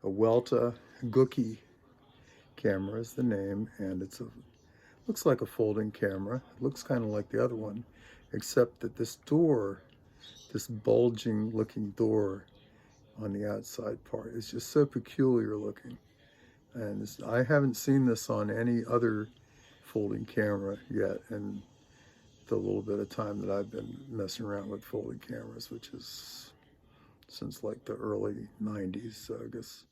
a Welta Gucki camera is the name, and looks like a folding camera. It looks kind of like the other one, except that this door, this bulging looking door on the outside part is just so peculiar looking. And I haven't seen this on any other folding camera yet in the little bit of time that I've been messing around with folding cameras, which is since like the early 90s, so I guess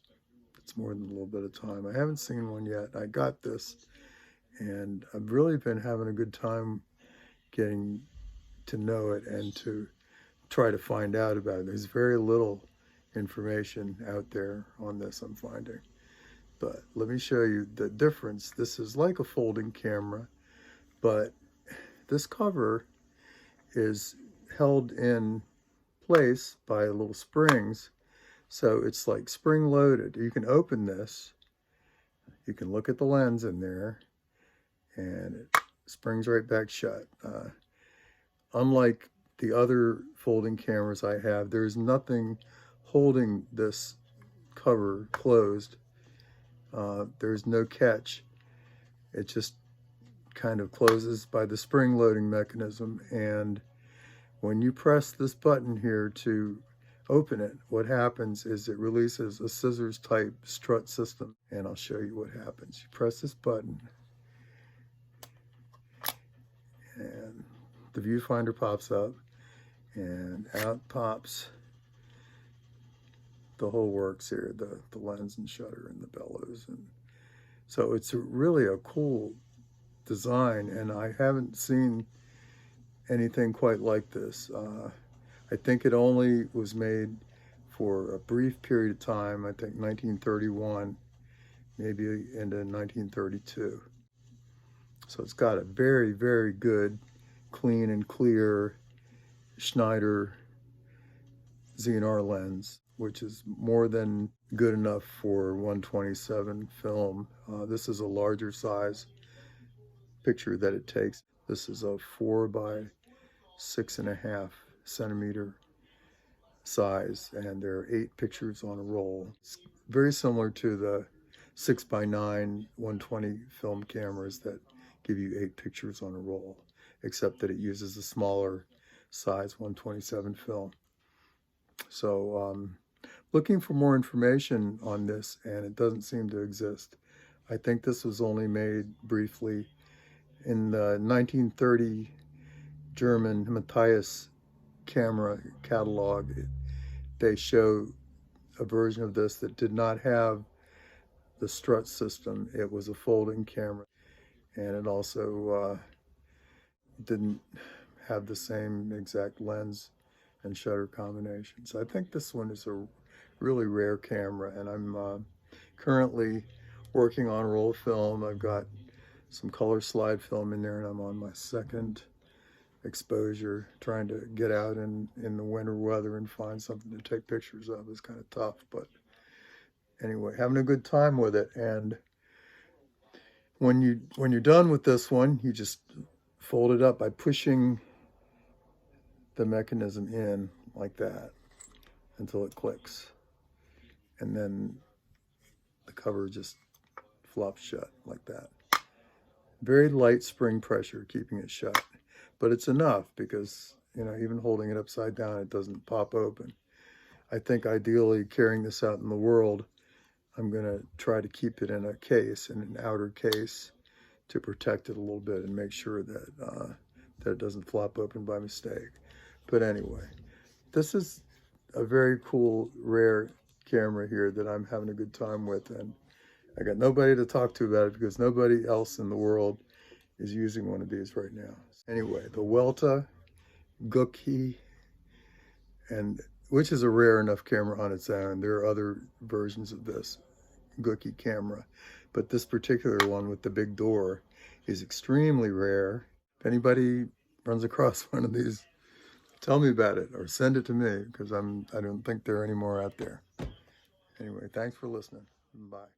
it's more than a little bit of time. I haven't seen one yet. I got this, and I've really been having a good time getting to know it and to try to find out about it. There's very little information out there on this, I'm finding. But let me show you the difference. This is like a folding camera, but this cover is held in place by little springs. So it's like spring loaded. You can open this, you can look at the lens in there, and it springs right back shut. Unlike the other folding cameras I have, there's nothing holding this cover closed. There's no catch. It just kind of closes by the spring loading mechanism, and when you press this button here to open it, what happens is it releases a scissors type strut system, and I'll show you what happens. You press this button and the viewfinder pops up, and out pops the whole works here, the lens and shutter and the bellows. And so it's really a cool design, and I haven't seen anything quite like this. I think it only was made for a brief period of time, I think 1931, maybe into 1932. So it's got a very, very good, clean and clear Schneider ZNR lens, which is more than good enough for 127 film. This is a larger size picture that it takes. This is a 4 by 6.5 centimeter size, and there are 8 pictures on a roll. It's very similar to the 6 by 9 120 film cameras that give you 8 pictures on a roll, except that it uses a smaller size 127 film. So looking for more information on this, and it doesn't seem to exist. I think this was only made briefly. In the 1930 German Matthias camera catalog, they show a version of this that did not have the strut system. It was a folding camera, and it also didn't have the same exact lens and shutter combination. So I think this one is a really rare camera, and I'm currently working on roll film. I've got some color slide film in there, and I'm on my second exposure, trying to get out in the winter weather and find something to take pictures of. Is kind of tough, but anyway, having a good time with it. And when you're done with this one, you just fold it up by pushing the mechanism in like that until it clicks, and then the cover just flops shut like that. Very light spring pressure keeping it shut, but it's enough because, you know, even holding it upside down, it doesn't pop open. I think ideally, carrying this out in the world, I'm going to try to keep it in a case, in an outer case, to protect it a little bit and make sure that that it doesn't flop open by mistake. But anyway, this is a very cool, rare camera here that I'm having a good time with, and I got nobody to talk to about it because nobody else in the world is using one of these right now. Anyway, the Welta Gucki, and which is a rare enough camera on its own. There are other versions of this Gucki camera, but this particular one with the big door is extremely rare. If anybody runs across one of these, tell me about it or send it to me, because I don't think there are any more out there. Anyway, thanks for listening. Bye.